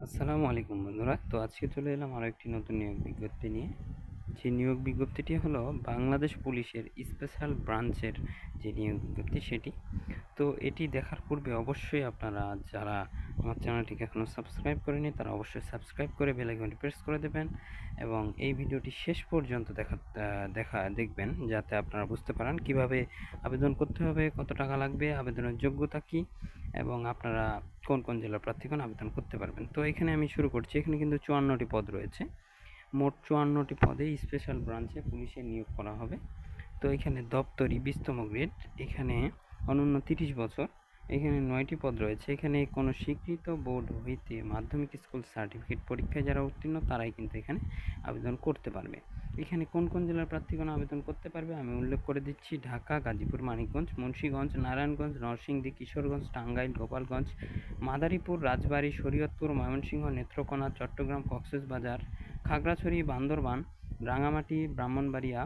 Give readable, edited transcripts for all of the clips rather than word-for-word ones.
আসসালামু আলাইকুম বন্ধুরা। তো আজকে চলে এলাম আরও একটি নতুন নিয়োগ বিজ্ঞপ্তি নিয়ে। যে নিয়োগ বিজ্ঞপ্তিটি হলো বাংলাদেশ পুলিশের স্পেশাল ব্রাঞ্চের যে নিয়োগ বিজ্ঞপ্তি সেটি। তো এটি দেখার পূর্বে অবশ্যই আপনারা যারা আমার চ্যানেলটিকে এখনও সাবস্ক্রাইব করেনি তারা অবশ্যই সাবস্ক্রাইব করে বেল আইকনটি প্রেস করে দেবেন এবং এই ভিডিওটি শেষ পর্যন্ত দেখবেন যাতে আপনারা বুঝতে পারেন কিভাবে আবেদন করতে হবে, কত টাকা লাগবে, আবেদনের যোগ্যতা কী এবং আপনারা কোন কোন জেলার প্রার্থীগণ আবেদন করতে পারবেন। তো এখানে আমি শুরু করছি। এখানে কিন্তু 54টি পদ রয়েছে। মোট 54টি পদে স্পেশাল ব্রাঞ্চে পুলিশে নিয়োগ করা হবে। তো এখানে দপ্তরি 20তম গ্রেড, এখানে অনূন্য 30 বছর, এখানে 9টি পদ রয়েছে। এখানে কোনো স্বীকৃত বোর্ড হইতে মাধ্যমিক স্কুল সার্টিফিকেট পরীক্ষায় যারা উত্তীর্ণ তারাই কিন্তু এখানে আবেদন করতে পারবে। এখানে কোন কোন জেলার প্রার্থীগণ আবেদন করতে পারবে আমি উল্লেখ করে দিচ্ছি। ঢাকা, গাজীপুর, মানিকগঞ্জ, মুন্সিগঞ্জ, নারায়ণগঞ্জ, নরসিংদী, কিশোরগঞ্জ, টাঙ্গাইল, গোপালগঞ্জ, মাদারীপুর, রাজবাড়ী, শরীয়তপুর, ময়মনসিংহ, নেত্রকোনা, চট্টগ্রাম, কক্সবাজার, খাগড়াছড়ি, বান্দরবান, রাঙামাটি, ব্রাহ্মণবাড়িয়া,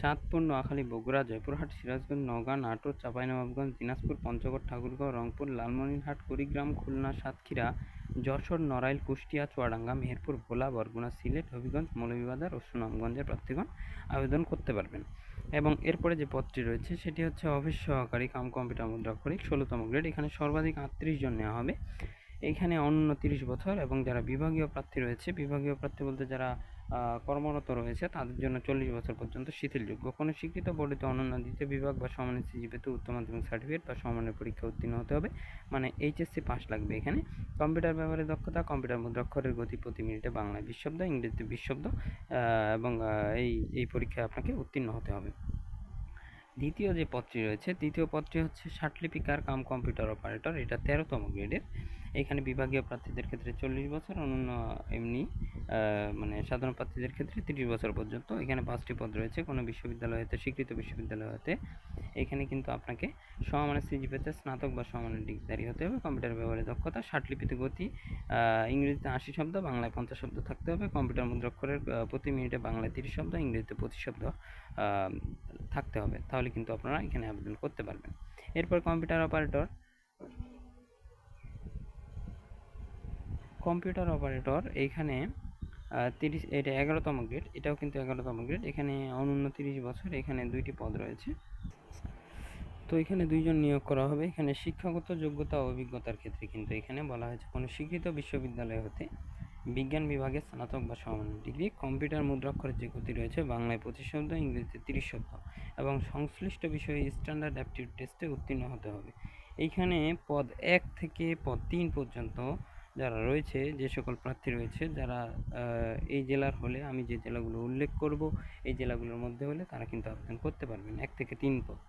চাঁদপুর, নোয়াখালী, বগুড়া, জয়পুরহাট, সিরাজগঞ্জ, নওগাঁ, নাটোর, চাঁপাইনবাবগঞ্জ, দিনাজপুর, পঞ্চগড়, ঠাকুরগাঁও, রংপুর, লালমনিরহাট, কুড়িগ্রাম, খুলনা, সাতক্ষীরা, যশোর, নড়াইল, কুষ্টিয়া, চুয়াডাঙ্গা, মেহেরপুর, ভোলা, বরগুনা, সিলেট, হবিগঞ্জ, মৌলভীবাজার ও সুনামগঞ্জের প্রার্থীগণ আবেদন করতে পারবেন। এবং এরপরে যে পদটি রয়েছে সেটি হচ্ছে অফিস সহকারী কাম কম্পিউটার মুদ্রাক্ষরিক 16তম গ্রেড। এখানে সর্বাধিক 38 জন নেওয়া হবে। এইখানে অনূন্য 30 বছর এবং যারা বিভাগীয় প্রার্থী রয়েছে, বিভাগীয় প্রার্থী বলতে যারা কর্মরত রয়েছে তাদের জন্য 40 বছর পর্যন্ত শিথিলযোগ্য। কোনো স্বীকৃত বোর্ডেতে অনন্য দ্বিতীয় বিভাগ বা সমানের সিজিপিতে উচ্চ মাধ্যমিক সার্টিফিকেট বা সমানের পরীক্ষা উত্তীর্ণ হতে হবে, মানে এইচএসসি পাস লাগবে। এখানে কম্পিউটার ব্যবহারের দক্ষতা, কম্পিউটার মুদ্রাক্ষরের গতি প্রতি মিনিটে বাংলায় 20 শব্দ, ইংরেজিতে 20 শব্দ এবং এই পরীক্ষায় আপনাকে উত্তীর্ণ হতে হবে। দ্বিতীয় যে পদটি রয়েছে, দ্বিতীয় পদটি হচ্ছে ষাটলিপিকার কাম কম্পিউটার অপারেটর, এটা 13তম গ্রেডের। এখানে বিভাগীয় প্রার্থীদের ক্ষেত্রে 40 বছর, অন্যান্য এমনি মানে সাধারণ প্রার্থীদের ক্ষেত্রে 30 বছর পর্যন্ত। এখানে 5টি পদ রয়েছে। কোনো বিশ্ববিদ্যালয় হতে, স্বীকৃত বিশ্ববিদ্যালয় হতে এখানে কিন্তু আপনাকে সমমানের সিজিপিতে স্নাতক বা সমমানের ডিগ্রিধারী হতে হবে। কম্পিউটার ব্যবহারের দক্ষতা, ষাটলিপিতে গতি, ইংরেজিতে 80 শব্দ, বাংলায় 50 শব্দ থাকতে হবে। কম্পিউটার মুদ্রাক্ষরের প্রতি মিনিটে বাংলায় 30 শব্দ, ইংরেজিতে 25 শব্দ থাকতে হবে, তাহলে কিন্তু আপনারা এখানে আবেদন করতে পারবেন। এরপর কম্পিউটার অপারেটর এইখানে 30, এটা 11তম গ্রেড, এটাও কিন্তু 11তম গ্রেড। এখানে অনূন্য 30 বছর, এখানে 2টি পদ রয়েছে। তো এখানে 2 জন নিয়োগ করা হবে। এখানে শিক্ষাগত যোগ্যতা ও অভিজ্ঞতার ক্ষেত্রে কিন্তু এখানে বলা হয়েছে কোনো স্বীকৃত বিশ্ববিদ্যালয় হতে বিজ্ঞান বিভাগে স্নাতক বা সমমানের ডিগ্রি, কম্পিউটার মুদ্রাক্ষরের যে গতি রয়েছে বাংলায় 25 শব্দ, ইংরেজিতে 30 শব্দ এবং সংশ্লিষ্ট বিষয়ে স্ট্যান্ডার্ড অ্যাপটিটিউড টেস্টে উত্তীর্ণ হতে হবে। এইখানে পদ 1 থেকে পদ 3 পর্যন্ত যারা রয়েছে, যে সকল প্রার্থী রয়েছে যারা এই জেলার হলে, আমি যে জেলাগুলো উল্লেখ করব এই জেলাগুলোর মধ্যে হলে তারা কিন্তু আবেদন করতে পারবেন 1 থেকে 3 পদ,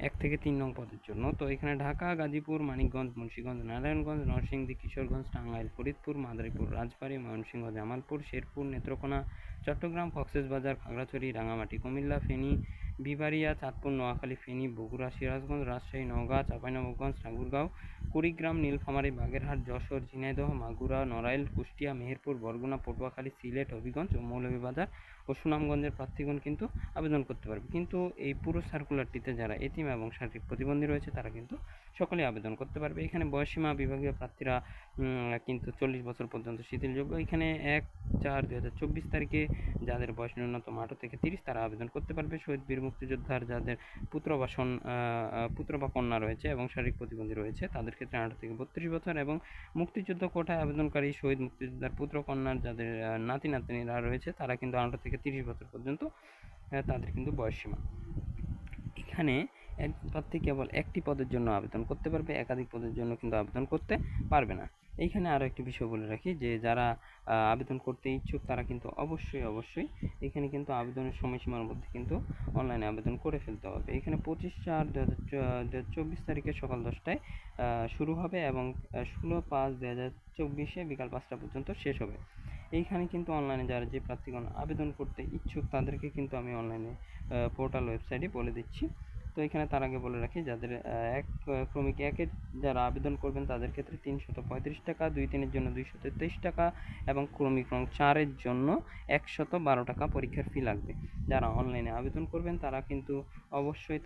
1 থেকে 3 নং পদের জন্য। তো এখানে ঢাকা, গাজীপুর, মানিকগঞ্জ, মুন্সিগঞ্জ, নারায়ণগঞ্জ, নরসিংদী, কিশোরগঞ্জ, টাঙ্গাইল, ফরিদপুর, মাদারীপুর, রাজবাড়ী, ময়মনসিংহ, জামালপুর, শেরপুর, নেত্রকোনা, চট্টগ্রাম, কক্সবাজার, খাগড়াছড়ি, রাঙামাটি, কুমিল্লা, ফেনী, বিবাড়িয়া, চাঁদপুর, নোয়াখালী, ফেনী, বগুড়া, সিরাজগঞ্জ, রাজশাহী, নওগাঁ, চাঁপাইনবাবগঞ্জ, ঠাকুরগাঁও, কুড়িগ্রাম, নীলফামারী, বাগেরহাট, যশোর, ঝিনাইদহ, মাগুরা, নড়াইল, কুষ্টিয়া, মেহেরপুর, বরগুনা, পটুয়াখালী, সিলেট, হবিগঞ্জ ও মৌলভীবাজার ও সুনামগঞ্জের প্রার্থীগণ কিন্তু আবেদন করতে পারবে। কিন্তু এই পুরো সার্কুলারটিতে যারা এতিম এবং শারীরিক প্রতিবন্ধী রয়েছে তারা কিন্তু সকলেই আবেদন করতে পারবে। এখানে বয়সীমা বিভাগীয় প্রার্থীরা কিন্তু 40 বছর পর্যন্ত শিথিলযোগ্য। এখানে 1/4/2024 তারিখে যাদের বয়স ন্যূনতম 18 থেকে 30 তারা আবেদন করতে পারবে। শহীদ বীর মুক্তিযোদ্ধার যাদের পুত্র বা কন্যা রয়েছে এবং শারীরিক প্রতিবন্ধী রয়েছে তাদের ক্ষেত্রে 18 থেকে 32 বছর, এবং মুক্তিযুদ্ধ কোটায় আবেদনকারী শহীদ মুক্তিযোদ্ধার পুত্র কন্যার যাদের নাতি নাতনিরা রয়েছে তারা কিন্তু 18 থেকে 30 বছর পর্যন্ত তাদের কিন্তু বয়সসীমা। এখানে এক প্রার্থী কেবল একটি পদের জন্য আবেদন করতে পারবে, একাধিক পদের জন্য কিন্তু আবেদন করতে পারবে না। এইখানে আরও একটি বিষয় বলে রাখি যে যারা আবেদন করতে ইচ্ছুক তারা কিন্তু অবশ্যই এখানে কিন্তু আবেদনের সময়সীমার মধ্যে কিন্তু অনলাইনে আবেদন করে ফেলতে হবে। এখানে 25/4/2024 তারিখে সকাল 10টায় শুরু হবে এবং 16/5/2024 বিকাল 5টা পর্যন্ত শেষ হবে। এইখানে কিন্তু অনলাইনে যারা যে প্রার্থীগণ আবেদন করতে ইচ্ছুক তাদেরকে কিন্তু আমি অনলাইনে পোর্টাল ওয়েবসাইটে বলে দিচ্ছি। তো এখানে তার আগে বলে রাখি, যাদের ক্রমিক 1-এর যারা আবেদন করবেন তাদের ক্ষেত্রে 335 টাকা, 2-3-এর জন্য 223 টাকা এবং ক্রমিক রং 4-এর জন্য 112 টাকা পরীক্ষার ফি লাগবে। যারা অনলাইনে আবেদন করবেন তারা কিন্তু অবশ্যই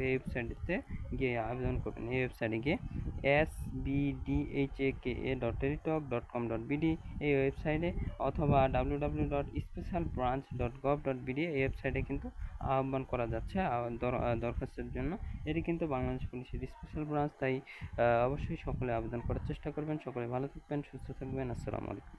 এই ওয়েবসাইটে গিয়ে আবেদন করবেন। এই ওয়েবসাইটে গিয়ে sbdhaka.teletalk.com.bd এই ওয়েবসাইটে, অথবা www.specialbranch.gov.bd এই ওয়েবসাইটে কিন্তু আহ্বান করা যাচ্ছে দরখাস্তের জন্য। এটি কিন্তু বাংলাদেশ পুলিশের স্পেশাল ব্রাঞ্চ, তাই অবশ্যই সকলে আবেদন করার চেষ্টা করবেন। সকলে ভালো থাকবেন, সুস্থ থাকবেন। আসসালামু আলাইকুম।